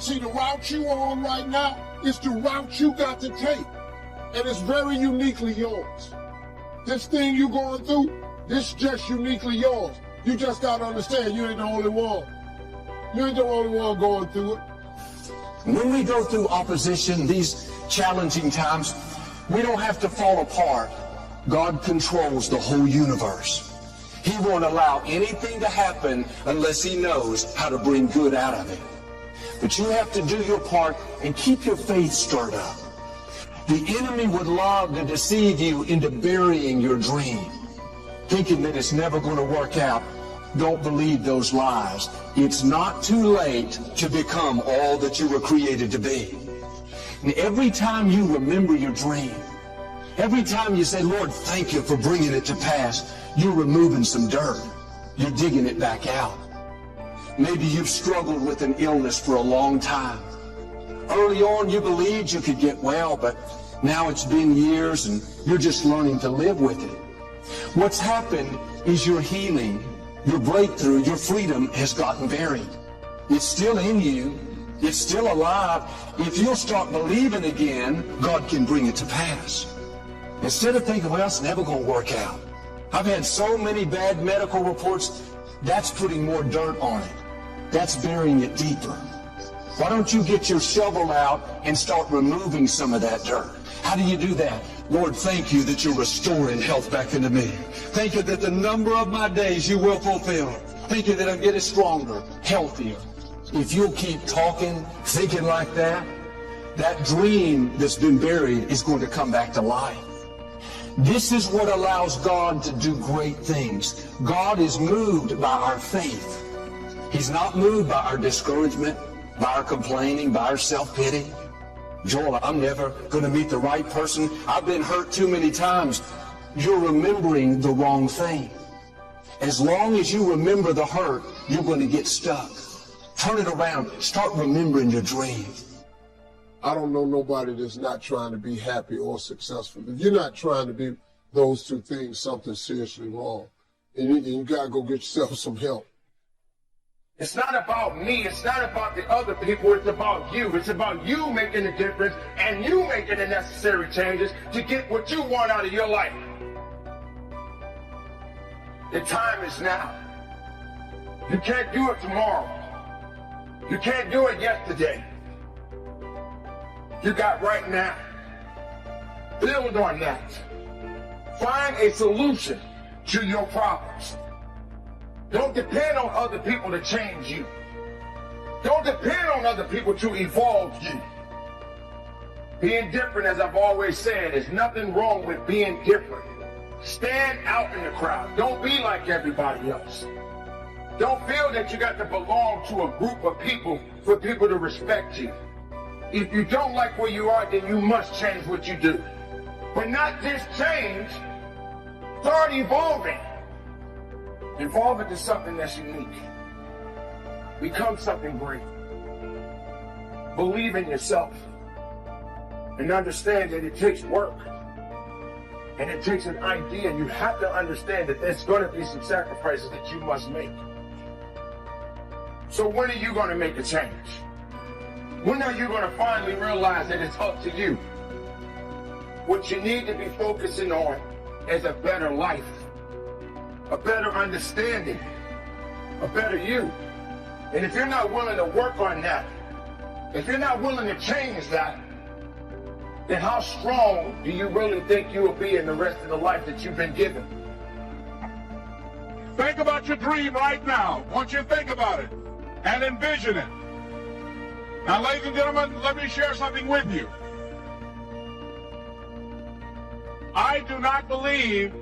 See, the route you on right now is the route you got to take. And it's very uniquely yours. This thing you going through, this is just uniquely yours. You just got to understand you ain't the only one. You ain't the only one going through it. When we go through opposition, these challenging times, we don't have to fall apart. God controls the whole universe. He won't allow anything to happen unless he knows how to bring good out of it. But you have to do your part and keep your faith stirred up. The enemy would love to deceive you into burying your dream, thinking that it's never going to work out. Don't believe those lies. It's not too late to become all that you were created to be. And every time you remember your dream, every time you say, Lord, thank you for bringing it to pass, you're removing some dirt. You're digging it back out. Maybe you've struggled with an illness for a long time. Early on, you believed you could get well, but now it's been years and you're just learning to live with it. What's happened is your healing, your breakthrough, your freedom has gotten buried. It's still in you. It's still alive. If you'll start believing again, God can bring it to pass. Instead of thinking, well, it's never going to work out. I've had so many bad medical reports. That's putting more dirt on it. That's burying it deeper. Why don't you get your shovel out and start removing some of that dirt? How do you do that? Lord, thank you that you're restoring health back into me. Thank you that the number of my days you will fulfill. Thank you that I'm getting stronger, healthier. If you'll keep talking, thinking like that, that dream that's been buried is going to come back to life. This is what allows God to do great things. God is moved by our faith. He's not moved by our discouragement, by our complaining, by our self-pity. Joel, I'm never going to meet the right person. I've been hurt too many times. You're remembering the wrong thing. As long as you remember the hurt, you're going to get stuck. Turn it around. Start remembering your dream. I don't know nobody that's not trying to be happy or successful. If you're not trying to be those two things, something's seriously wrong. And you got to go get yourself some help. It's not about me. It's not about the other people. It's about you. It's about you making a difference and you making the necessary changes to get what you want out of your life. The time is now. You can't do it tomorrow. You can't do it yesterday. You got right now. Build on that. Find a solution to your problems. Don't depend on other people to change you. Don't depend on other people to evolve you. Being different, as I've always said, is nothing wrong with being different. Stand out in the crowd. Don't be like everybody else. Don't feel that you got to belong to a group of people for people to respect you. If you don't like where you are, then you must change what you do. But not just change, start evolving. Evolve into something that's unique. Become something great. Believe in yourself. And understand that it takes work. And it takes an idea. You have to understand that there's going to be some sacrifices that you must make. So when are you going to make a change? When are you going to finally realize that it's up to you? What you need to be focusing on is a better life, a better understanding, a better you. And if you're not willing to work on that, if you're not willing to change that, then how strong do you really think you will be in the rest of the life that you've been given? Think about your dream right now. I want you to think about it and envision it. Now, ladies and gentlemen, let me share something with you. I do not believe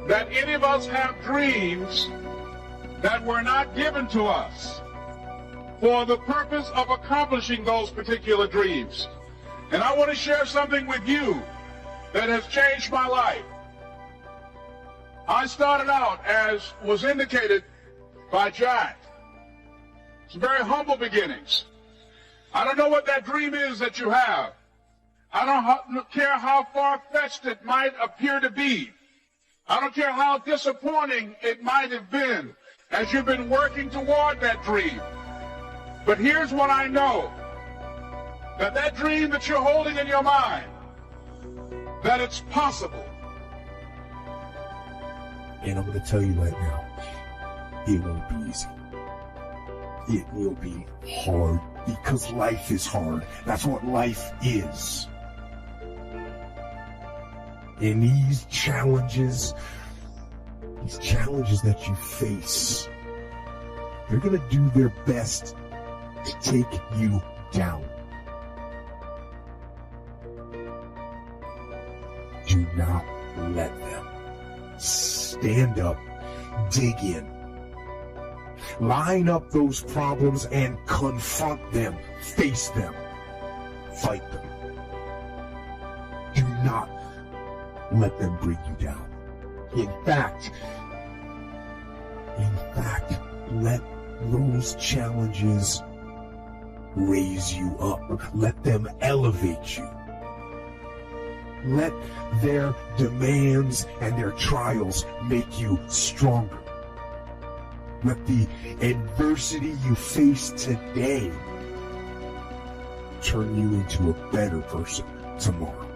that any of us have dreams that were not given to us for the purpose of accomplishing those particular dreams. And I want to share something with you that has changed my life. I started out, as was indicated by Jack, some very humble beginnings. I don't know what that dream is that you have. I don't care how far-fetched it might appear to be. I don't care how disappointing it might have been as you've been working toward that dream. But here's what I know, that dream that you're holding in your mind, that it's possible. And I'm going to tell you right now, it won't be easy. It will be hard because life is hard. That's what life is. And these challenges that you face, they're going to do their best to take you down. Do not let them. Stand up, dig in. Line up those problems and confront them. Face them. Fight them. Do not let them bring you down. In fact, let those challenges raise you up. Let them elevate you. Let their demands and their trials make you stronger. Let the adversity you face today turn you into a better person tomorrow.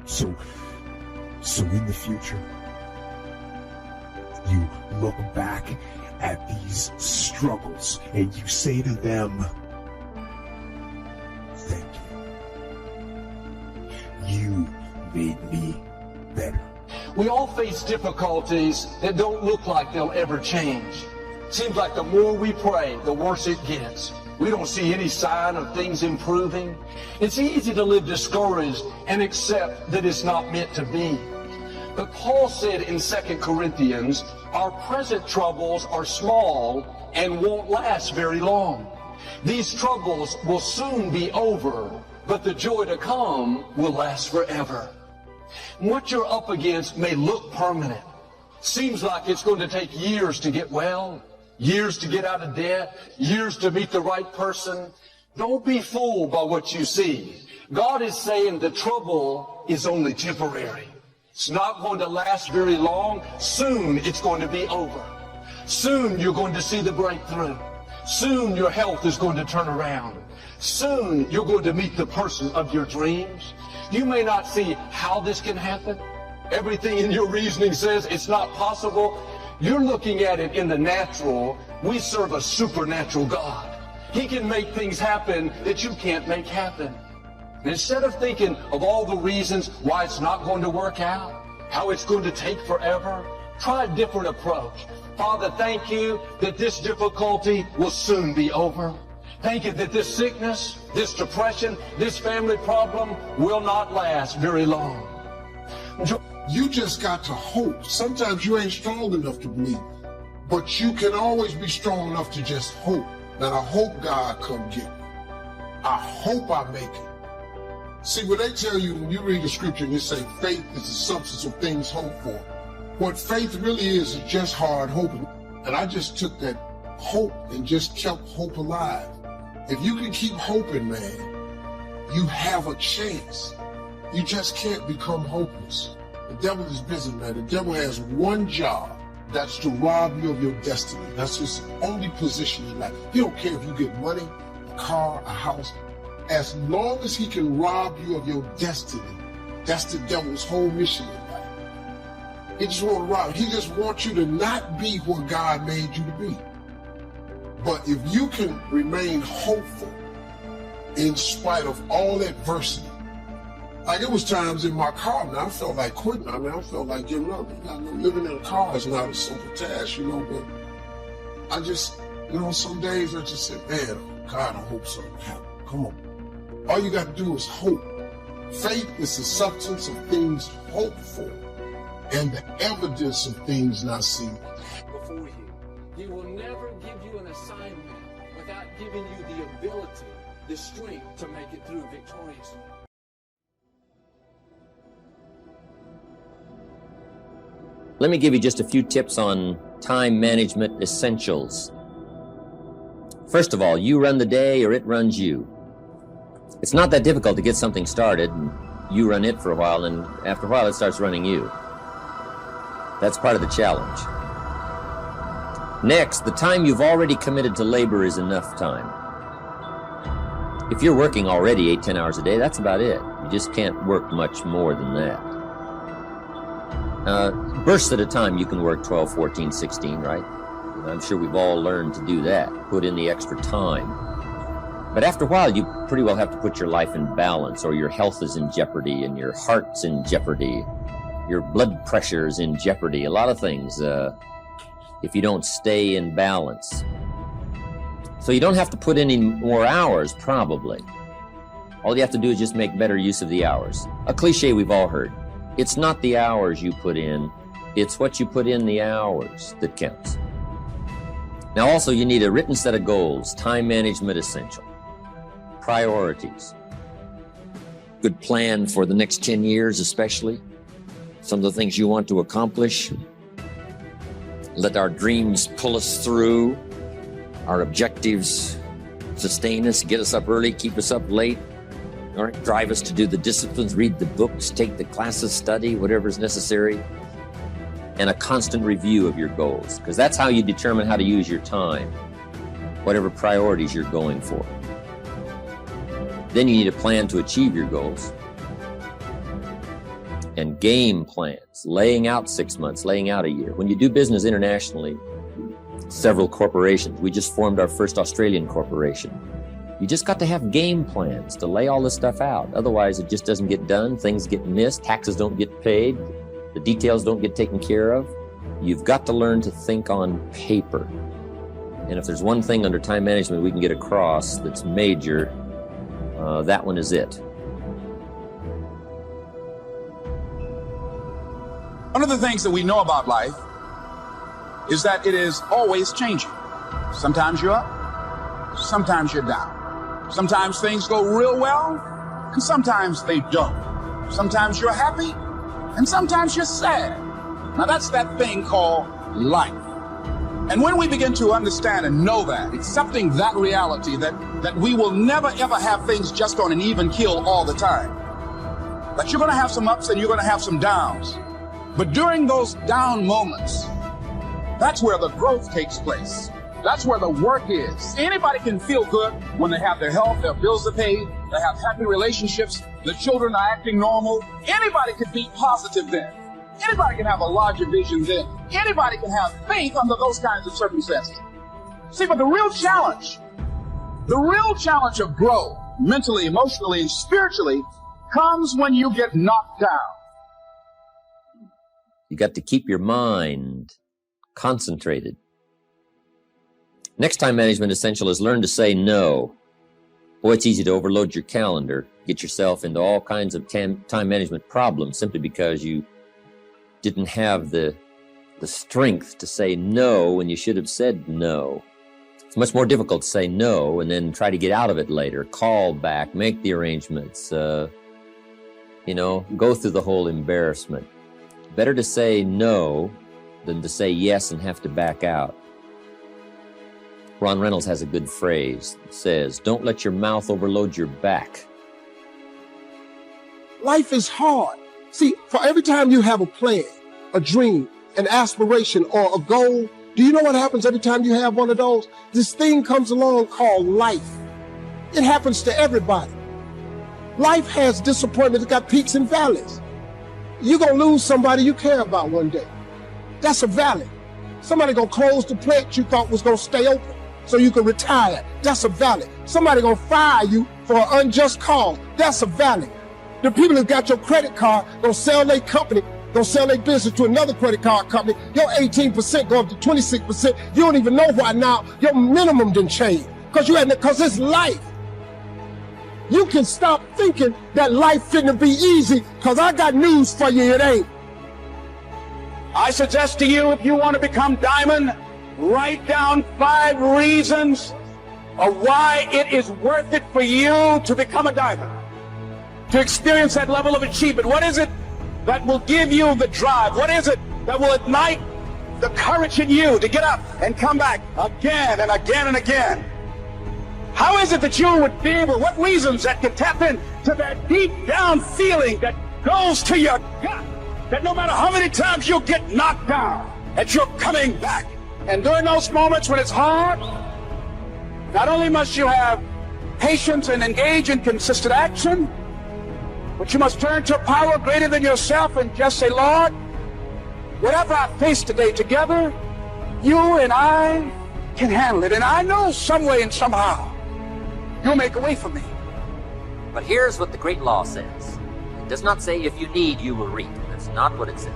So in the future, you look back at these struggles and you say to them, thank you. You made me better. We all face difficulties that don't look like they'll ever change. Seems like the more we pray, the worse it gets. We don't see any sign of things improving. It's easy to live discouraged and accept that it's not meant to be. But Paul said in 2 Corinthians, our present troubles are small and won't last very long. These troubles will soon be over, but the joy to come will last forever. What you're up against may look permanent. Seems like it's going to take years to get well, years to get out of debt, years to meet the right person. Don't be fooled by what you see. God is saying the trouble is only temporary. It's not going to last very long. Soon it's going to be over. Soon you're going to see the breakthrough. Soon your health is going to turn around. Soon you're going to meet the person of your dreams. You may not see how this can happen. Everything in your reasoning says it's not possible. You're looking at it in the natural. We serve a supernatural God. He can make things happen that you can't make happen. And instead of thinking of all the reasons why it's not going to work out, how it's going to take forever, try a different approach. Father, thank you that this difficulty will soon be over. Thank you that this sickness, this depression, this family problem will not last very long. You just got to hope. Sometimes you ain't strong enough to believe, but you can always be strong enough to just hope. That I hope God come get me. I hope I make it. See, what they tell you when you read the scripture and you say faith is the substance of things hoped for. What faith really is just hard hoping. And I just took that hope and just kept hope alive. If you can keep hoping, man, you have a chance. You just can't become hopeless. The devil is busy, man. The devil has one job. That's to rob you of your destiny. That's his only position in life. He don't care if you get money, a car, a house. As long as he can rob you of your destiny, that's the devil's whole mission in life. He just want to rob. He just wants you to not be what God made you to be. But if you can remain hopeful in spite of all adversity, like it was times in my car, man, I felt like quitting. I felt like giving up. Living in a car is not a simple task, but I just, some days I just said, man, God, I hope something happens. Come on. All you got to do is hope. Faith is the substance of things hoped for and the evidence of things not seen. Before you, he will never give you an assignment without giving you the ability, the strength to make it through victoriously. Let me give you just a few tips on time management essentials. First of all, you run the day or it runs you. It's not that difficult to get something started. You run it for a while, and after a while it starts running you. That's part of the challenge. Next, the time you've already committed to labor is enough time. If you're working already 8-10 hours a day, that's about it. You just can't work much more than that. Bursts at a time, you can work 12, 14, 16, right? I'm sure we've all learned to do that, put in the extra time. But after a while, you pretty well have to put your life in balance, or your health is in jeopardy, and your heart's in jeopardy, your blood pressure is in jeopardy, a lot of things, if you don't stay in balance. So you don't have to put any more hours, probably. All you have to do is just make better use of the hours. A cliche we've all heard. It's not the hours you put in, it's what you put in the hours that counts. Now also, you need a written set of goals, time management essential, priorities, good plan for the next 10 years especially, some of the things you want to accomplish. Let our dreams pull us through, our objectives sustain us, get us up early, keep us up late, all right, drive us to do the disciplines, read the books, take the classes, study, whatever is necessary, and a constant review of your goals, because that's how you determine how to use your time, whatever priorities you're going for. Then you need a plan to achieve your goals, and game plans, laying out 6 months, laying out a year. When you do business internationally, several corporations, we just formed our first Australian corporation. You just got to have game plans to lay all this stuff out. Otherwise, it just doesn't get done. Things get missed. Taxes don't get paid. The details don't get taken care of. You've got to learn to think on paper. And if there's one thing under time management we can get across that's major, that one is it. One of the things that we know about life is that it is always changing. Sometimes you're up, sometimes you're down. Sometimes things go real well, and sometimes they don't. Sometimes you're happy, and sometimes you're sad. Now that's that thing called life. And when we begin to understand and know that, accepting that reality that we will never ever have things just on an even keel all the time. That you're gonna have some ups and you're gonna have some downs. But during those down moments, that's where the growth takes place. That's where the work is. Anybody can feel good when they have their health, their bills are paid, they have happy relationships, the children are acting normal. Anybody can be positive then. Anybody can have a larger vision then. Anybody can have faith under those kinds of circumstances. See, but the real challenge of growth, mentally, emotionally, and spiritually, comes when you get knocked down. You got to keep your mind concentrated. Next time management essential is learn to say no. Boy, it's easy to overload your calendar, get yourself into all kinds of time management problems simply because you didn't have the strength to say no when you should have said no. It's much more difficult to say no and then try to get out of it later, call back, make the arrangements, go through the whole embarrassment. Better to say no than to say yes and have to back out. Ron Reynolds has a good phrase that says, don't let your mouth overload your back. Life is hard. See, for every time you have a plan, a dream, an aspiration, or a goal, do you know what happens every time you have one of those? This thing comes along called life. It happens to everybody. Life has disappointment. It's got peaks and valleys. You're going to lose somebody you care about one day. That's a valley. Somebody going to close the plant you thought was going to stay open so you can retire. That's a valley. Somebody going to fire you for an unjust cause. That's a valley. The people that got your credit card going to sell their company, going to sell their business to another credit card company. Your 18% go up to 26%. You don't even know why now. Your minimum didn't change because it's life. You can stop thinking that life finna be easy, because I got news for you, it ain't. I suggest to you, if you want to become diamond, write down 5 reasons of why it is worth it for you to become a diamond, to experience that level of achievement. What is it that will give you the drive? What is it that will ignite the courage in you to get up and come back again and again and again? How is it that you would be able, what reasons that can tap into that deep down feeling that goes to your gut, that no matter how many times you'll get knocked down, that you're coming back And during those moments when it's hard, not only must you have patience and engage in consistent action, but you must turn to a power greater than yourself and just say, Lord, whatever I face today together, you and I can handle it. And I know some way and somehow you'll make a way for me. But here's what the great law says. It does not say if you need, you will reap. That's not what it says.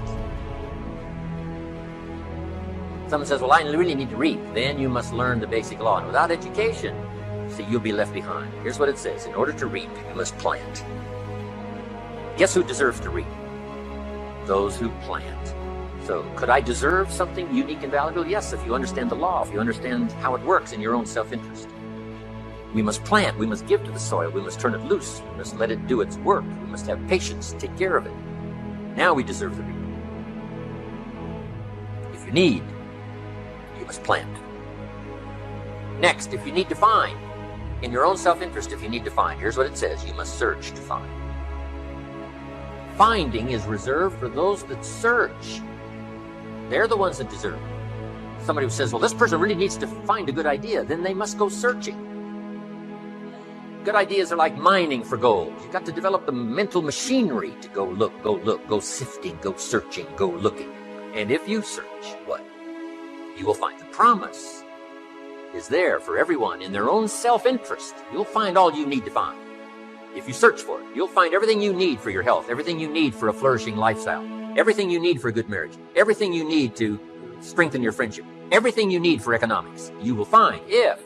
Someone says, well, I really need to reap. Then you must learn the basic law. And without education, see, you'll be left behind. Here's what it says. In order to reap, you must plant. Guess who deserves to reap? Those who plant. So could I deserve something unique and valuable? Yes, if you understand the law, if you understand how it works in your own self-interest. We must plant. We must give to the soil. We must turn it loose. We must let it do its work. We must have patience, take care of it. Now we deserve the reap. If you need, you must plant. Next, if you need to find, in your own self-interest, if you need to find, here's what it says. You must search to find. Finding is reserved for those that search. They're the ones that deserve it. Somebody who says, well, this person really needs to find a good idea, then they must go searching. Good ideas are like mining for gold. You've got to develop the mental machinery to go look, go sifting, go searching, go looking. And if you search, what? You will find the promise is there for everyone in their own self-interest. You'll find all you need to find. If you search for it, you'll find everything you need for your health, everything you need for a flourishing lifestyle, everything you need for a good marriage, everything you need to strengthen your friendship, everything you need for economics. You will find if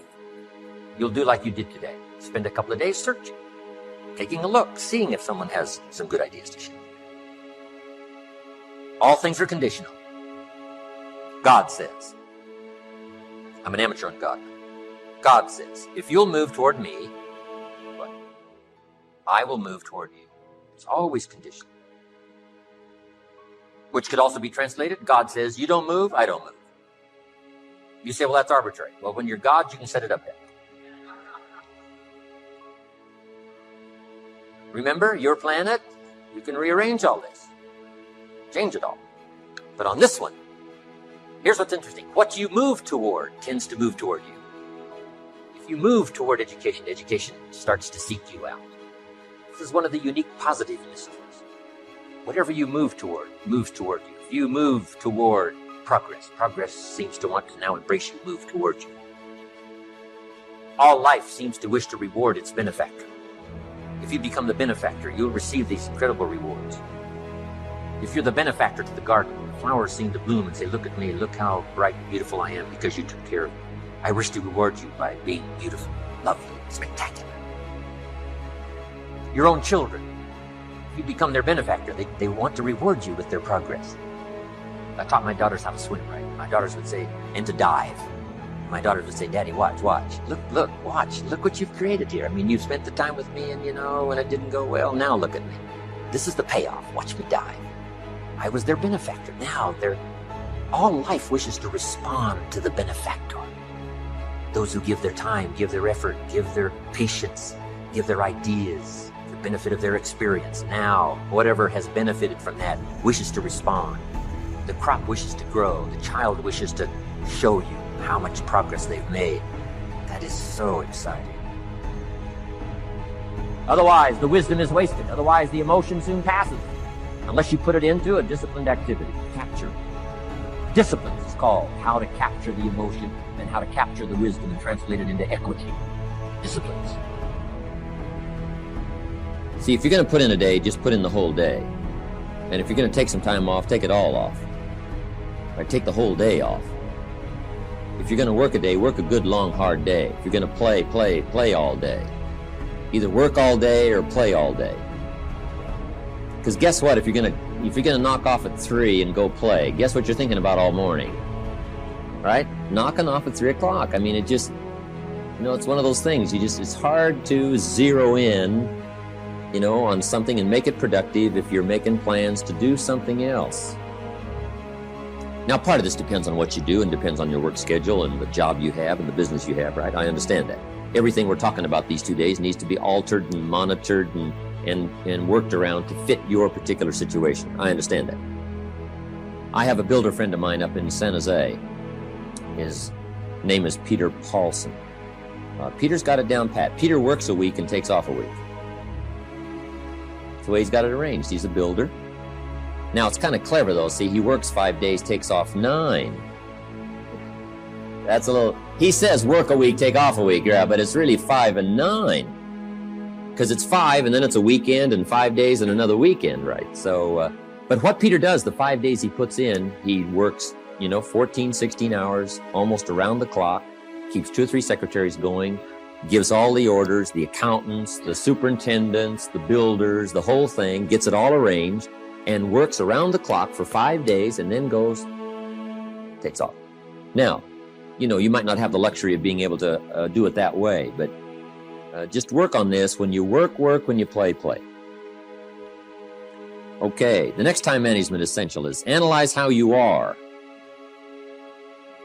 you'll do like you did today. Spend a couple of days searching, taking a look, seeing if someone has some good ideas to share. All things are conditional. God says, I'm an amateur on God. God says, if you'll move toward me, what? I will move toward you. It's always conditional. Which could also be translated, God says, you don't move, I don't move. You say, well, that's arbitrary. Well, when you're God, you can set it up there. Remember, your planet, you can rearrange all this, change it all. But on this one, here's what's interesting. What you move toward tends to move toward you. If you move toward education, education starts to seek you out. This is one of the unique positiveness of this. Whatever you move toward, moves toward you. If you move toward progress, progress seems to want to now embrace you, move toward you. All life seems to wish to reward its benefactor. If you become the benefactor, you'll receive these incredible rewards. If you're the benefactor to the garden, the flowers seem to bloom and say, look at me, look how bright and beautiful I am because you took care of me. I wish to reward you by being beautiful, lovely, spectacular. Your own children, if you become their benefactor, they want to reward you with their progress. I taught my daughters how to swim, right? My daughters would say, and to dive. My daughters would say, Daddy, watch, look, watch, look what you've created here. I mean, you've spent the time with me and, when it didn't go well, now look at me. This is the payoff. Watch me dive. I was their benefactor. Now all life wishes to respond to the benefactor. Those who give their time, give their effort, give their patience, give their ideas, the benefit of their experience. Now, whatever has benefited from that wishes to respond. The crop wishes to grow. The child wishes to show you how much progress they've made. That is so exciting. Otherwise, the wisdom is wasted. Otherwise, the emotion soon passes. Unless you put it into a disciplined activity. Capture. Disciplines is called how to capture the emotion and how to capture the wisdom and translate it into equity. Disciplines. See, if you're going to put in a day, just put in the whole day. And if you're going to take some time off, take it all off. Right? Take the whole day off. If you're going to work a day, work a good, long, hard day. If you're going to play all day. Either work all day or play all day. Because guess what? If you're going to knock off at 3 and go play, guess what you're thinking about all morning? Right? Knocking off at 3 o'clock. I mean, it just, it's one of those things. It's hard to zero in, on something and make it productive if you're making plans to do something else. Now, part of this depends on what you do and depends on your work schedule and the job you have and the business you have, right? I understand that. Everything we're talking about these 2 days needs to be altered and monitored and worked around to fit your particular situation. I understand that. I have a builder friend of mine up in San Jose, His name is Peter Paulson. Peter's got it down pat. Peter works a week and takes off a week. That's the way he's got it arranged. He's a builder. Now, it's kind of clever, though. See, he works 5 days, takes off 9. That's a little... He says work a week, take off a week, yeah, but it's really 5 and 9. Because it's 5, and then it's a weekend, and 5 days, and another weekend, right? So, but what Peter does, the 5 days he puts in, he works, 14, 16 hours, almost around the clock, keeps 2 or 3 secretaries going, gives all the orders, the accountants, the superintendents, the builders, the whole thing, gets it all arranged, and works around the clock for 5 days, and then goes, takes off. Now, you might not have the luxury of being able to do it that way, but just work on this. When you work, when you play. Okay, the next time management essential is analyze how you are,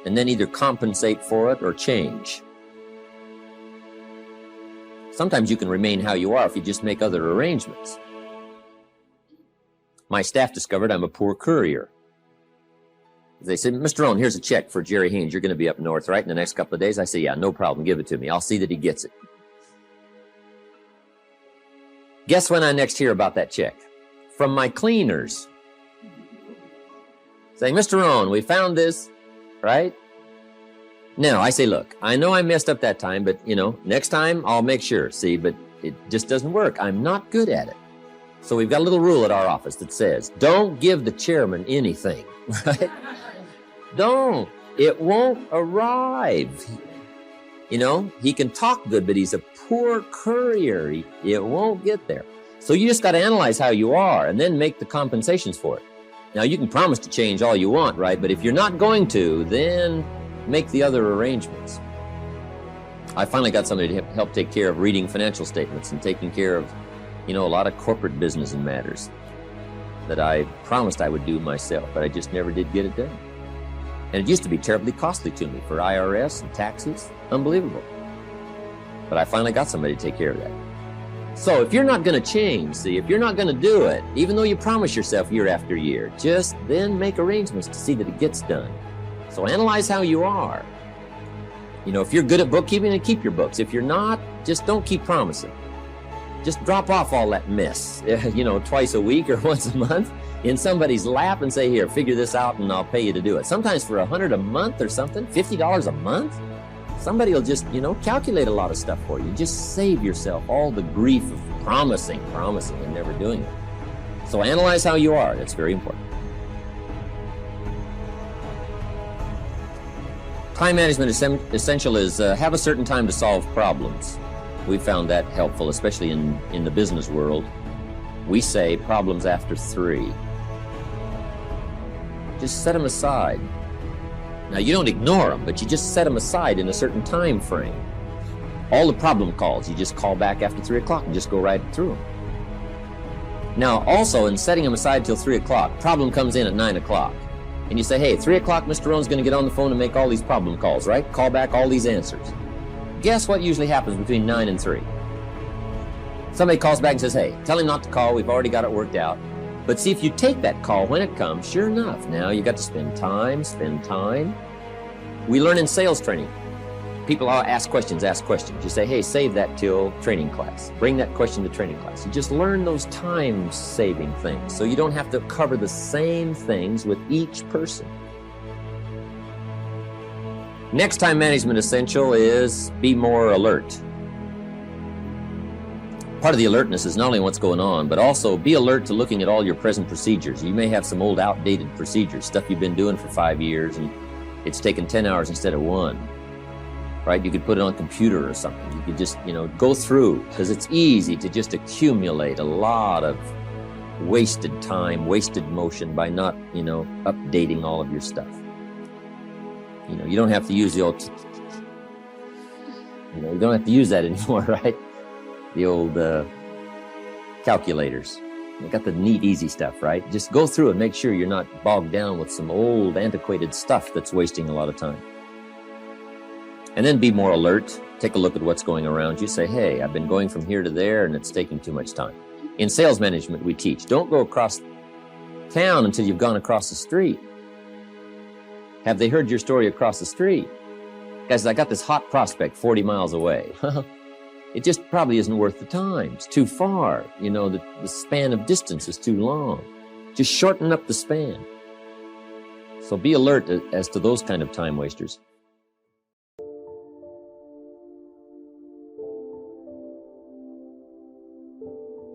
and then either compensate for it or change. Sometimes you can remain how you are if you just make other arrangements. My staff discovered I'm a poor courier. They said, Mr. Rohn, here's a check for Jerry Haynes. You're going to be up north, right, in the next couple of days? I say, yeah, no problem. Give it to me. I'll see that he gets it. Guess when I next hear about that check? From my cleaners. Saying, Mr. Rohn, we found this, right? Now, I say, look, I know I messed up that time, but, next time I'll make sure. See, but it just doesn't work. I'm not good at it. So we've got a little rule at our office that says, don't give the chairman anything, right? Don't. It won't arrive. He can talk good, but he's a poor courier. It won't get there. So you just got to analyze how you are and then make the compensations for it. Now, you can promise to change all you want, right? But if you're not going to, then make the other arrangements. I finally got somebody to help take care of reading financial statements and taking care of, a lot of corporate business and matters that I promised I would do myself, but I just never did get it done. And it used to be terribly costly to me for IRS and taxes. Unbelievable. But I finally got somebody to take care of that. So if you're not going to change, if you're not going to do it, even though you promise yourself year after year, just then make arrangements to see that it gets done. So analyze how you are. If you're good at bookkeeping, then keep your books. If you're not, just don't keep promising. Just drop off all that mess, twice a week or once a month in somebody's lap and say, here, figure this out and I'll pay you to do it. Sometimes for $100 a month or something, $50 a month, somebody will just, calculate a lot of stuff for you. Just save yourself all the grief of promising and never doing it. So analyze how you are. That's very important. Time management essential is have a certain time to solve problems. We found that helpful, especially in the business world. We say problems after 3. Just set them aside. Now, you don't ignore them, but you just set them aside in a certain time frame. All the problem calls, you just call back after 3 o'clock and just go right through them. Now, also, in setting them aside till 3 o'clock, problem comes in at 9 o'clock. And you say, hey, 3 o'clock, Mr. Rohn's going to get on the phone and make all these problem calls, right? Call back all these answers. Guess what usually happens between 9 and 3? Somebody calls back and says, hey, tell him not to call. We've already got it worked out. But see, if you take that call when it comes, sure enough, now you got to spend time. We learn in sales training. People ask questions. You say, hey, save that till training class. Bring that question to training class. You just learn those time-saving things so you don't have to cover the same things with each person. Next time management essential is be more alert. Part of the alertness is not only what's going on, but also be alert to looking at all your present procedures. You may have some old outdated procedures, stuff you've been doing for 5 years, and it's taken 10 hours instead of 1. Right? You could put it on a computer or something. You could just, go through, because it's easy to just accumulate a lot of wasted time, wasted motion by not, updating all of your stuff. You don't have to use the old, you don't have to use that anymore, right? The old calculators. They got the neat, easy stuff, right? Just go through and make sure you're not bogged down with some old, antiquated stuff that's wasting a lot of time. And then be more alert. Take a look at what's going around you. Say, hey, I've been going from here to there and it's taking too much time. In sales management, we teach, don't go across town until you've gone across the street. Have they heard your story across the street? Guys, I got this hot prospect 40 miles away. It just probably isn't worth the time. It's too far. You know, the span of distance is too long. Just shorten up the span. So be alert as to those kind of time wasters.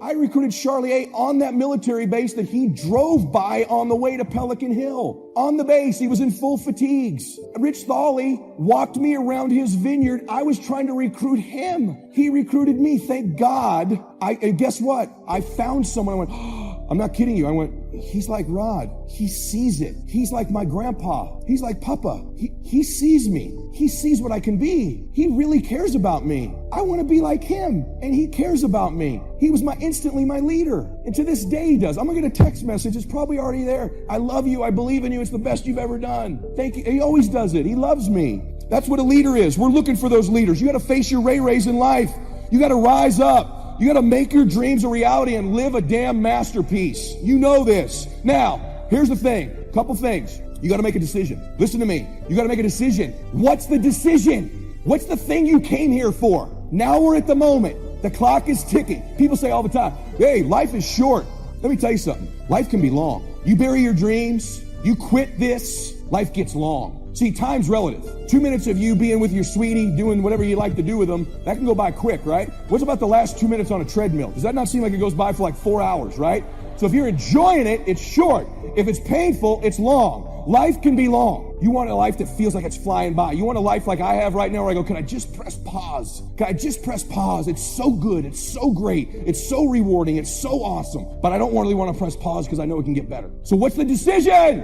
I recruited Charlie A. on that military base that he drove by on the way to Pelican Hill. On the base, he was in full fatigues. Rich Thawley walked me around his vineyard. I was trying to recruit him. He recruited me. Thank God. And guess what? I found someone. I went, oh, I'm not kidding you. I went, he's like Rod. He sees it. He's like my grandpa. He's like Papa. He sees me. He sees what I can be. He really cares about me. I want to be like him, and he cares about me. He was instantly my leader. And to this day he does. I'm going to get a text message. It's probably already there. I love you. I believe in you. It's the best you've ever done. Thank you. He always does it. He loves me. That's what a leader is. We're looking for those leaders. You got to face your Ray-Rays in life. You got to rise up. You got to make your dreams a reality and live a damn masterpiece. You know this. Now, here's the thing. Couple things. You got to make a decision. Listen to me. You got to make a decision. What's the decision? What's the thing you came here for? Now we're at the moment. The clock is ticking. People say all the time, hey, life is short. Let me tell you something. Life can be long. You bury your dreams. You quit this. Life gets long. See, time's relative. 2 minutes of you being with your sweetie, doing whatever you like to do with them, that can go by quick, right? What's about the last 2 minutes on a treadmill? Does that not seem like it goes by for like 4 hours, right? So if you're enjoying it, it's short. If it's painful, it's long. Life can be long. You want a life that feels like it's flying by. You want a life like I have right now where I go, can I just press pause? Can I just press pause? It's so good. It's so great. It's so rewarding. It's so awesome. But I don't really want to press pause because I know it can get better. So what's the decision?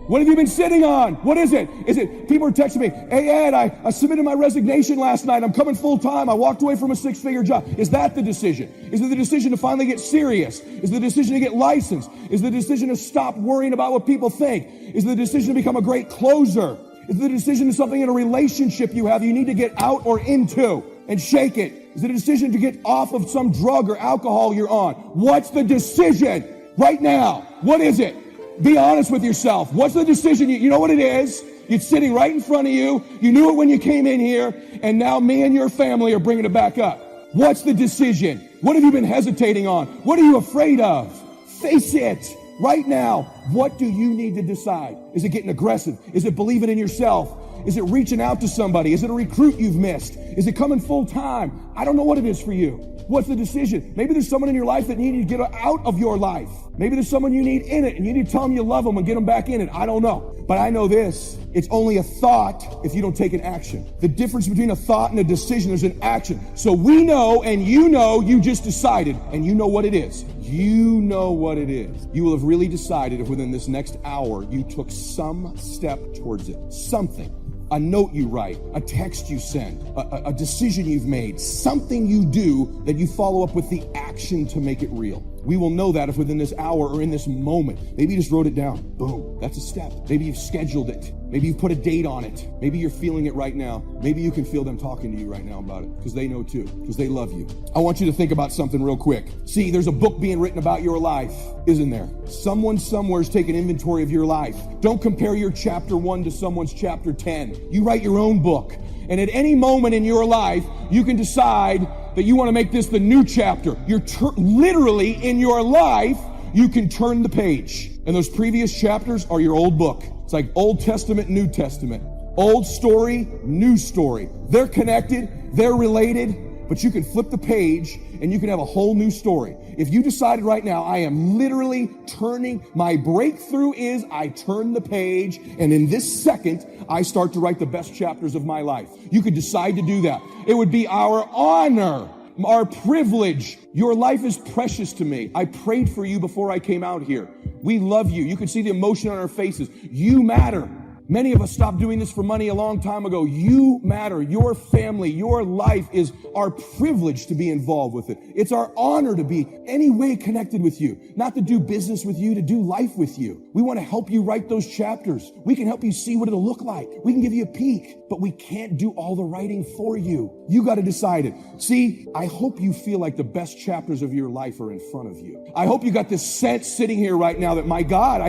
What have you been sitting on? What is it? Is it people are texting me, hey Ed, I submitted my resignation last night. I'm coming full time. I walked away from a 6-figure job. Is that the decision? Is it the decision to finally get serious? Is it the decision to get licensed? Is it the decision to stop worrying about what people think? Is it the decision to become a great closer? Is it the decision to something in a relationship you have you need to get out or into and shake it? Is it a decision to get off of some drug or alcohol you're on? What's the decision right now? What is it? Be honest with yourself. What's the decision? You know what it is. It's sitting right in front of you. You knew it when you came in here, and now me and your family are bringing it back up. What's the decision? What have you been hesitating on? What are you afraid of? Face it right now. What do you need to decide? Is it getting aggressive? Is it believing in yourself? Is it reaching out to somebody? Is it a recruit you've missed? Is it coming full time? I don't know what it is for you. What's the decision? Maybe there's someone in your life that you need to get out of your life. Maybe there's someone you need in it and you need to tell them you love them and get them back in it. I don't know. But I know this. It's only a thought if you don't take an action. The difference between a thought and a decision is an action. So we know and you just decided and you know what it is. You know what it is. You will have really decided if within this next hour you took some step towards it. Something. A note you write, a text you send, a decision you've made, something you do that you follow up with the action to make it real. We will know that if within this hour or in this moment, maybe you just wrote it down. Boom, that's a step. Maybe you've scheduled it. Maybe you've put a date on it. Maybe you're feeling it right now. Maybe you can feel them talking to you right now about it because they know too, because they love you. I want you to think about something real quick. See, there's a book being written about your life, isn't there? Someone somewhere's taking inventory of your life. Don't compare your chapter 1 to someone's chapter 10. You write your own book. And at any moment in your life, you can decide that you want to make this the new chapter. You're literally in your life, you can turn the page. And those previous chapters are your old book. It's like Old Testament, New Testament. Old story, new story. They're connected, they're related, but you can flip the page and you can have a whole new story. If you decided right now, I am literally turning, my breakthrough is I turn the page, and in this second, I start to write the best chapters of my life. You could decide to do that. It would be our honor, our privilege. Your life is precious to me. I prayed for you before I came out here. We love you. You could see the emotion on our faces. You matter. Many of us stopped doing this for money a long time ago. You matter. Your family, your life is our privilege to be involved with it. It's our honor to be any way connected with you, not to do business with you, to do life with you. We want to help you write those chapters. We can help you see what it'll look like. We can give you a peek, but we can't do all the writing for you. You got to decide it. See, I hope you feel like the best chapters of your life are in front of you. I hope you got this sense sitting here right now that, my God,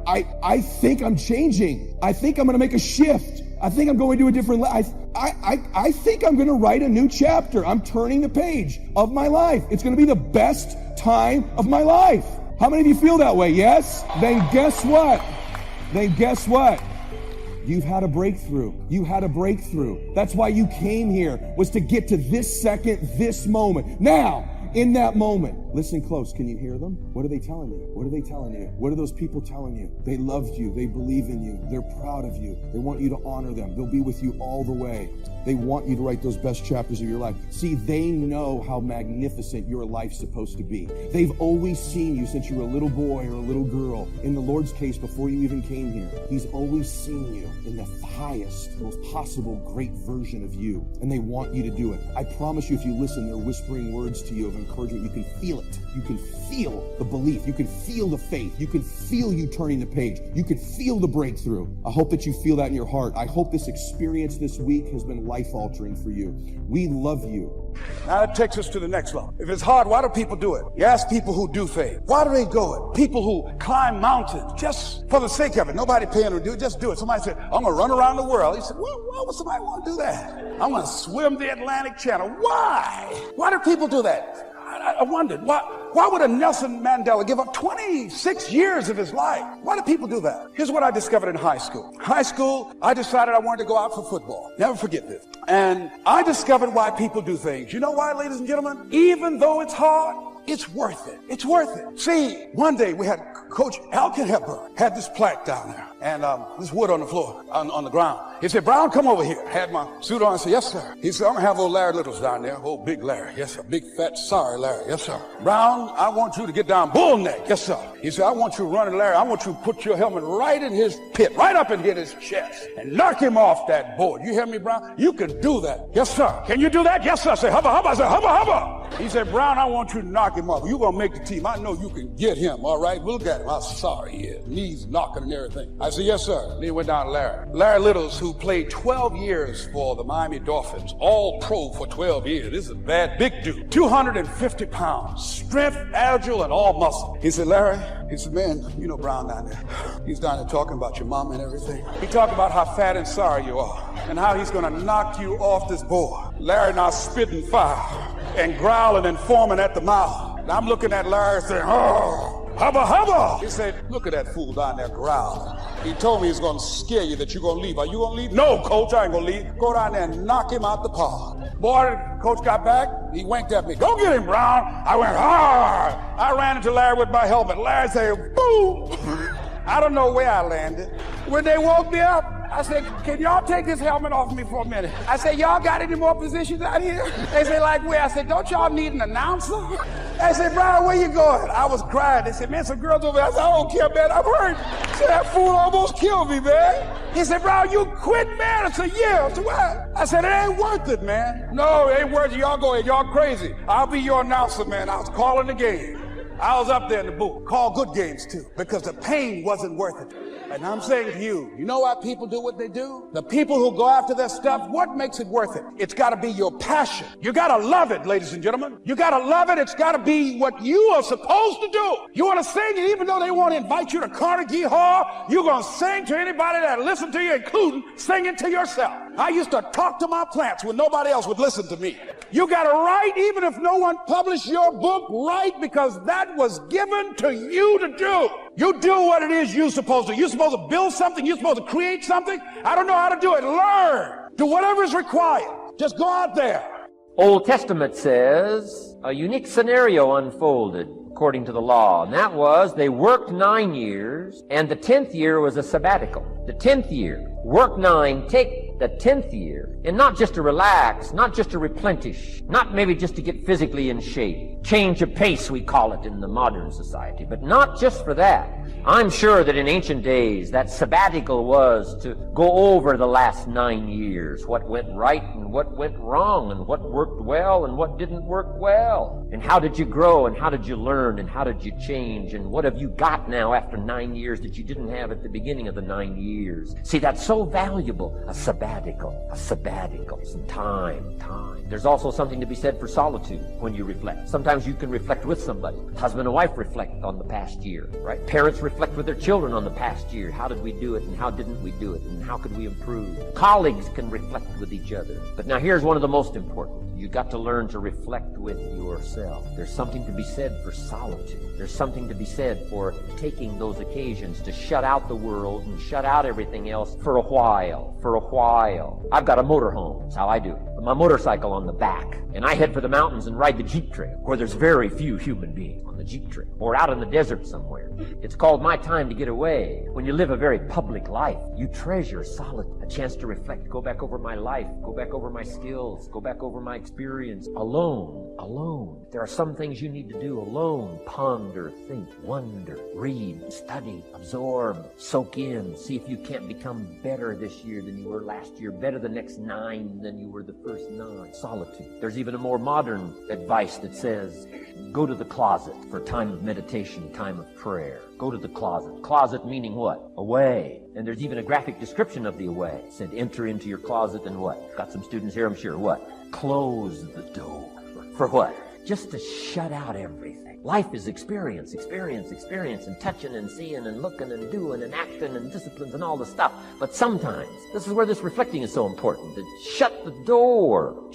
I think I'm changing. I think I'm going to make a shift. I think I'm going to a different life. I think I'm going to write a new chapter. I'm turning the page of my life. It's going to be the best time of my life. How many of you feel that way? Yes? Then guess what? You've had a breakthrough. You had a breakthrough. That's why you came here, was to get to this second, this moment. Now, in that moment, listen close. Can you hear them? What are they telling you? What are they telling you? What are those people telling you? They loved you. They believe in you. They're proud of you. They want you to honor them. They'll be with you all the way. They want you to write those best chapters of your life. See, they know how magnificent your life's supposed to be. They've always seen you since you were a little boy or a little girl. In the Lord's case, before you even came here, He's always seen you in the highest, most possible great version of you. And they want you to do it. I promise you, if you listen, they're whispering words to you of encouragement. You can feel it. You can feel the belief. You can feel the faith. You can feel you turning the page. You can feel the breakthrough. I hope that you feel that in your heart. I hope this experience this week has been life-altering for you. We love you. Now that takes us to the next level. If it's hard, why do people do it? You ask people who do faith. Why do they go it? People who climb mountains just for the sake of it. Nobody paying them to do it. Just do it. Somebody said, I'm going to run around the world. He said, well, why would somebody want to do that? I'm going to swim the Atlantic Channel. Why? Why do people do that? I wondered, why would a Nelson Mandela give up 26 years of his life? Why do people do that? Here's what I discovered in high school. High school, I decided I wanted to go out for football. Never forget this. And I discovered why people do things. You know why, ladies and gentlemen? Even though it's hard, it's worth it. It's worth it. See, one day we had Coach Alkin Hepburn had this plaque down there and this wood on the floor, on the ground. He said, Brown, come over here. Had my suit on. I said, yes, sir. He said, I'm going to have old Larry Littles down there. Old big Larry. Yes, sir. Big, fat, sorry Larry. Yes, sir. Brown, I want you to get down bull neck. Yes, sir. He said, I want you to run Larry. I want you to put your helmet right in his pit, right up in his chest and knock him off that board. You hear me, Brown? You can do that. Yes, sir. Can you do that? Yes, sir. I said, hubba, hubba. I said, hubba, hubba. He said, Brown, I want you to knock him off. You're going to make the team. I know you can get him. All right. Look at him. How sorry he is. Knees knocking and everything. I said, yes, sir. Then he went down to Larry. Larry Littles, who played 12 years for the Miami Dolphins, all pro for 12 years. This is a bad, big dude. 250 pounds, strength, agile, and all muscle. He said, Larry, he said, man, you know Brown down there. He's down there talking about your mom and everything. He talked about how fat and sorry you are and how he's going to knock you off this board. Larry now spitting fire and growling and foaming at the mouth. And I'm looking at Larry saying, oh, hubba, hubba. He said, look at that fool down there growling. He told me he's going to scare you that you're going to leave. Are you going to leave? No, coach, I ain't going to leave. Go down there and knock him out the park. Boy, coach got back. He winked at me. Go get him, Brown. I went, hard. I ran into Larry with my helmet. Larry said, boom. I don't know where I landed. When they woke me up, I said, can y'all take this helmet off me for a minute? I said, y'all got any more positions out here? They said, like where? I said, don't y'all need an announcer? I said, Brian, where you going? I was crying. They said, man, some girls over there. I said, I don't care, man. I'm hurt. I said, that fool almost killed me, man. He said, Brian, you quit, man. I said, yeah. I said, what? I said, it ain't worth it, man. No, it ain't worth it. Y'all go ahead. Y'all crazy. I'll be your announcer, man. I was calling the game. I was up there in the booth. Call good games, too, because the pain wasn't worth it. And I'm saying to you, you know why people do what they do? The people who go after their stuff, what makes it worth it? It's got to be your passion. You got to love it, ladies and gentlemen. You got to love it. It's got to be what you are supposed to do. You want to sing, and even though they want to invite you to Carnegie Hall, you're going to sing to anybody that listen to you, including singing to yourself. I used to talk to my plants when nobody else would listen to me. You got to write, even if no one published your book, write, because that was given to you to do. You do what it is you're supposed to. You're supposed to build something. You're supposed to create something. I don't know how to do it. Learn. Do whatever is required. Just go out there. Old Testament says a unique scenario unfolded according to the law, and that was they worked 9 years, and the 10th year was a sabbatical. The 10th year, work 9, take the 10th year, and not just to relax, not just to replenish, not maybe just to get physically in shape. Change of pace, we call it in the modern society, but not just for that. I'm sure that in ancient days, that sabbatical was to go over the last 9 years, what went right and what went wrong, and what worked well and what didn't work well. And how did you grow, and how did you learn, and how did you change, and what have you got now after 9 years that you didn't have at the beginning of the 9 years? See, that's so valuable, a sabbatical, some time. There's also something to be said for solitude when you reflect. Sometimes you can reflect with somebody. Husband and wife reflect on the past year, right? Parents reflect with their children on the past year. How did we do it, and how didn't we do it, and how could we improve? Colleagues can reflect with each other. But now here's one of the most important. You got to learn to reflect with yourself. There's something to be said for solitude. There's something to be said for taking those occasions to shut out the world and shut out everything else for a while. I've got a motorhome. That's how I do it. With my motorcycle on the back. And I head for the mountains and ride the Jeep Trail, where there's very few human beings on the Jeep Trail, or out in the desert somewhere. It's called my time to get away. When you live a very public life, you treasure solitude, a chance to reflect, go back over my life, go back over my skills, go back over my experience, alone. There are some things you need to do alone. Ponder, think, wonder, read, study, absorb, soak in, see if you can't become better this year than you were last year, better the next 9 than you were the first 9. Solitude. There's even a more modern advice that says, go to the closet for time of meditation, time of prayer. Go to the closet. Closet meaning what? Away. And there's even a graphic description of the away. It said, enter into your closet and what? Got some students here, I'm sure. What? Close the door. For what? Just to shut out everything. Life is experience, and touching and seeing and looking and doing and acting and disciplines and all the stuff. But sometimes, this is where this reflecting is so important, to shut the door,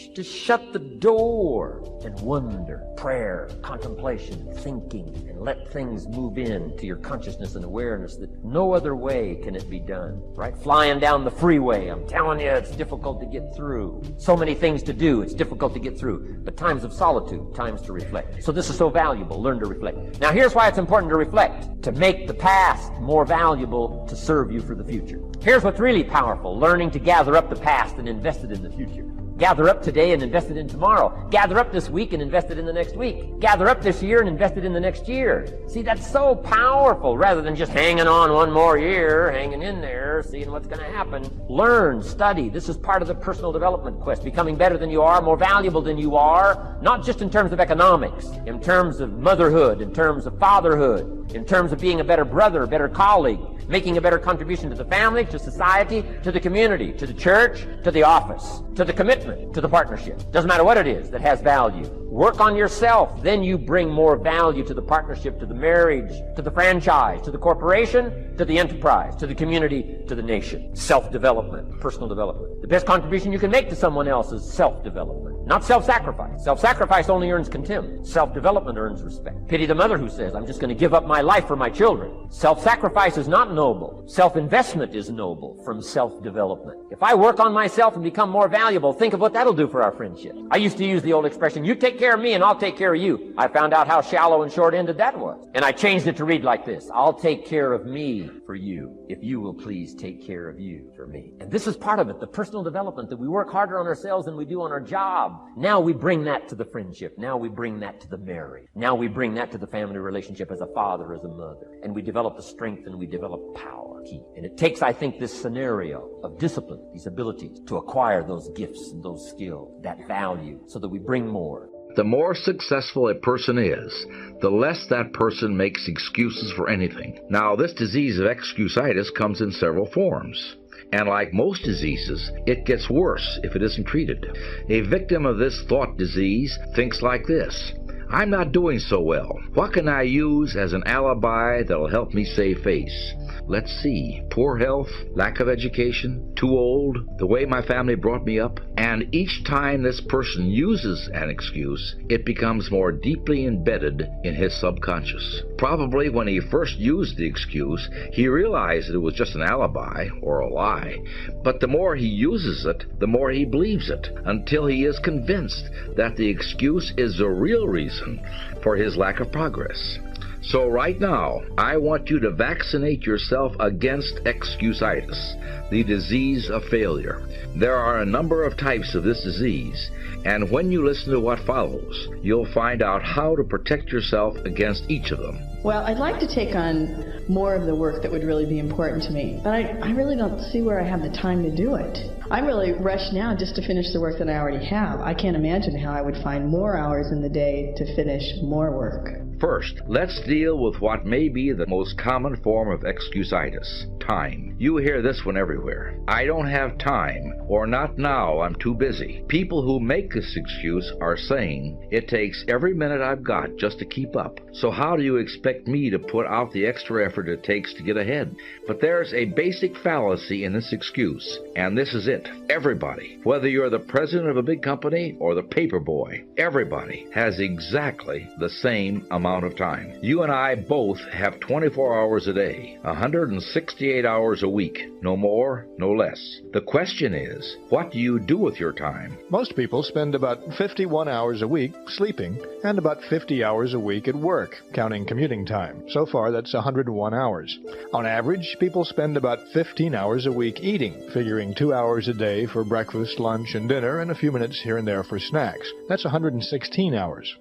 and wonder, prayer, contemplation, thinking, and let things move in to your consciousness and awareness that no other way can it be done, right? Flying down the freeway, I'm telling you, it's difficult to get through. So many things to do, it's difficult to get through. But times of solitude, times to reflect. So this is so valuable. Learn to reflect. Now here's why it's important to reflect. To make the past more valuable to serve you for the future. Here's what's really powerful. Learning to gather up the past and invest it in the future. Gather up today and invest it in tomorrow. Gather up this week and invest it in the next week. Gather up this year and invest it in the next year. See, that's so powerful, rather than just hanging on one more year, hanging in there, seeing what's going to happen. Learn, study. This is part of the personal development quest. Becoming better than you are, more valuable than you are, not just in terms of economics, in terms of motherhood, in terms of fatherhood, in terms of being a better brother, a better colleague, making a better contribution to the family, to society, to the community, to the church, to the office, to the commitment, to the partnership. Doesn't matter what it is that has value. Work on yourself. Then you bring more value to the partnership, to the marriage, to the franchise, to the corporation, to the enterprise, to the community, to the nation. Self-development, personal development. The best contribution you can make to someone else is self-development, not self-sacrifice. Self-sacrifice only earns contempt. Self-development earns respect. Pity the mother who says, I'm just going to give up my life for my children. Self-sacrifice is not noble. Self-investment is noble from self-development. If I work on myself and become more valuable, think of what that'll do for our friendship. I used to use the old expression, you take care of me and I'll take care of you. I found out how shallow and short-ended that was. And I changed it to read like this. I'll take care of me for you, if you will please take care of you for me. And this is part of it, the personal development, that we work harder on ourselves than we do on our job. Now we bring that to the friendship. Now we bring that to the marriage. Now we bring that to the family relationship as a father, as a mother. And we develop the strength and we develop power. And it takes, I think, this scenario of discipline, these abilities, to acquire those gifts and those skills, that value, so that we bring more. The more successful a person is, the less that person makes excuses for anything. Now, this disease of excusitis comes in several forms. And like most diseases, it gets worse if it isn't treated. A victim of this thought disease thinks like this: I'm not doing so well. What can I use as an alibi that'll help me save face? Let's see. Poor health, lack of education, too old, the way my family brought me up. And each time this person uses an excuse, it becomes more deeply embedded in his subconscious. Probably when he first used the excuse, he realized it was just an alibi or a lie. But the more he uses it, the more he believes it, until he is convinced that the excuse is the real reason for his lack of progress. So right now, I want you to vaccinate yourself against excusitis, the disease of failure. There are a number of types of this disease, and when you listen to what follows, you'll find out how to protect yourself against each of them. Well, I'd like to take on more of the work that would really be important to me, but I really don't see where I have the time to do it. I'm really rushed now just to finish the work that I already have. I can't imagine how I would find more hours in the day to finish more work. First, let's deal with what may be the most common form of excusitis: time. You hear this one everywhere. I don't have time, or not now, I'm too busy. People who make this excuse are saying, it takes every minute I've got just to keep up. So how do you expect me to put out the extra effort it takes to get ahead? But there's a basic fallacy in this excuse, and this is it. Everybody, whether you're the president of a big company or the paper boy, everybody has exactly the same amount of time. You and I both have 24 hours a day, 168 hours a week, no more, no less. The question is, what do you do with your time? Most people spend about 51 hours a week sleeping and about 50 hours a week at work, counting commuting time. So far, that's 101 hours. On average, people spend about 15 hours a week eating, figuring 2 hours a day for breakfast, lunch, and dinner, and a few minutes here and there for snacks. That's 116 hours.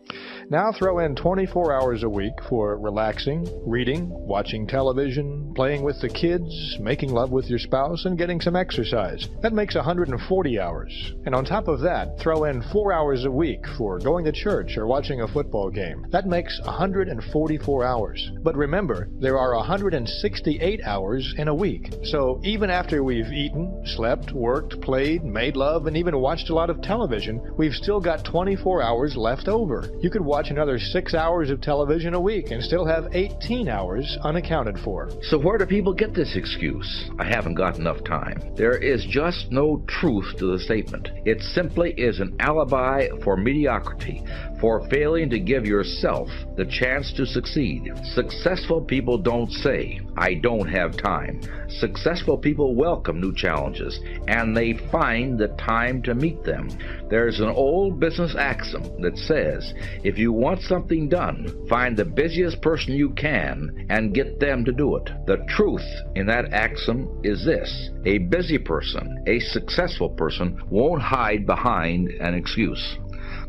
Now throw in 24 hours a week for relaxing, reading, watching television, playing with the kids, making love with your spouse, and getting some exercise. That makes 140 hours. And on top of that, throw in 4 hours a week for going to church or watching a football game. That makes 144 hours. But remember, there are 168 hours in a week. So even after we've eaten, slept, worked, played, made love, and even watched a lot of television, we've still got 24 hours left over. You could watch another 6 hours of television a week and still have 18 hours unaccounted for. So where do people get this excuse? I haven't got enough time. There is just no truth to the statement. It simply is an alibi for mediocrity, for failing to give yourself the chance to succeed. Successful people don't say, I don't have time. Successful people welcome new challenges, and they find the time to meet them. There's an old business axiom that says, if you want something done, find the busiest person you can and get them to do it. The truth in that axiom is this: a busy person, a successful person, won't hide behind an excuse.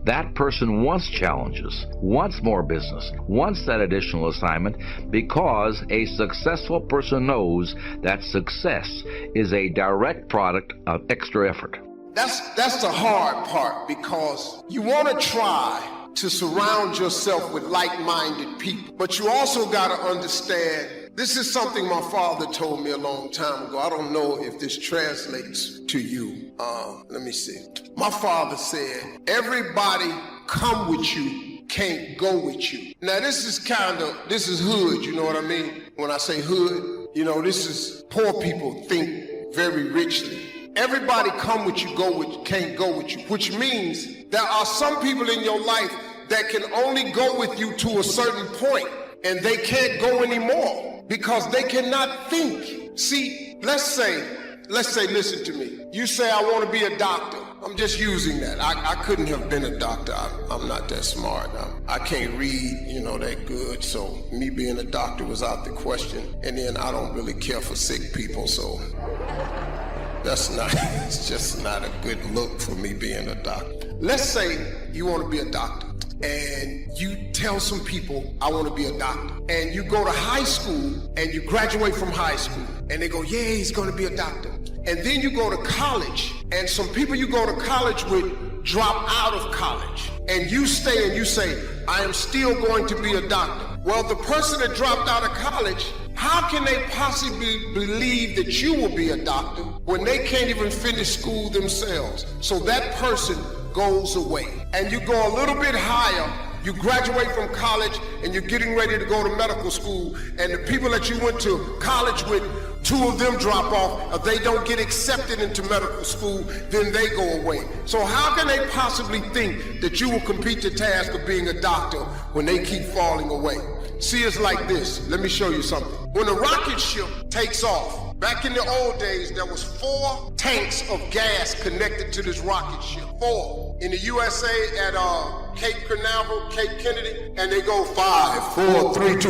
That person wants challenges, wants more business, wants that additional assignment, because a successful person knows that success is a direct product of extra effort. That's the hard part, because you want to try to surround yourself with like-minded people, but you also got to understand, this is something my father told me a long time ago. I don't know if this translates to you. Let me see. My father said, everybody come with you, can't go with you. Now this is hood, you know what I mean? When I say hood, this is poor people think very richly. Everybody come with you, can't go with you, which means there are some people in your life that can only go with you to a certain point, and they can't go anymore because they cannot think. See, let's say, listen to me. You say, I want to be a doctor. I'm just using that. I couldn't have been a doctor. I'm not that smart. I can't read, that good. So me being a doctor was out the question. And then I don't really care for sick people. So it's just not a good look for me being a doctor. Let's say you want to be a doctor. And you tell some people, I want to be a doctor. And you go to high school and you graduate from high school. And they go, yeah, he's going to be a doctor. And then you go to college. And some people you go to college with drop out of college. And you stay and you say, I am still going to be a doctor. Well, the person that dropped out of college, how can they possibly believe that you will be a doctor when they can't even finish school themselves? So that person goes away. And you go a little bit higher, you graduate from college and you're getting ready to go to medical school, and the people that you went to college with, 2 of them drop off, if they don't get accepted into medical school, then they go away. So how can they possibly think that you will complete the task of being a doctor when they keep falling away? See, it's like this. Let me show you something. When a rocket ship takes off, back in the old days, there was 4 tanks of gas connected to this rocket ship. 4. In the USA at Cape Canaveral, Cape Kennedy, and they go 5, 4, 3, 2.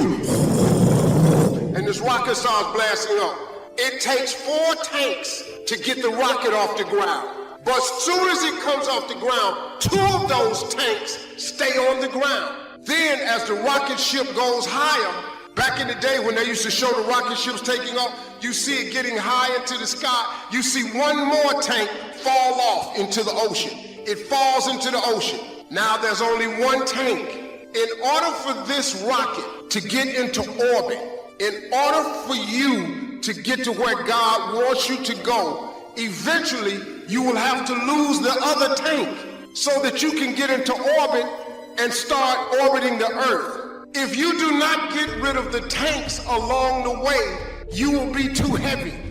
And this rocket starts blasting up. It takes 4 tanks to get the rocket off the ground. But as soon as it comes off the ground, 2 of those tanks stay on the ground. Then as the rocket ship goes higher, back in the day when they used to show the rocket ships taking off, you see it getting high into the sky. You see one more tank fall off into the ocean. It falls into the ocean. Now there's only 1 tank. In order for this rocket to get into orbit, in order for you to get to where God wants you to go, eventually you will have to lose the other tank so that you can get into orbit and start orbiting the Earth. If you do not get rid of the tanks along the way, you will be too heavy.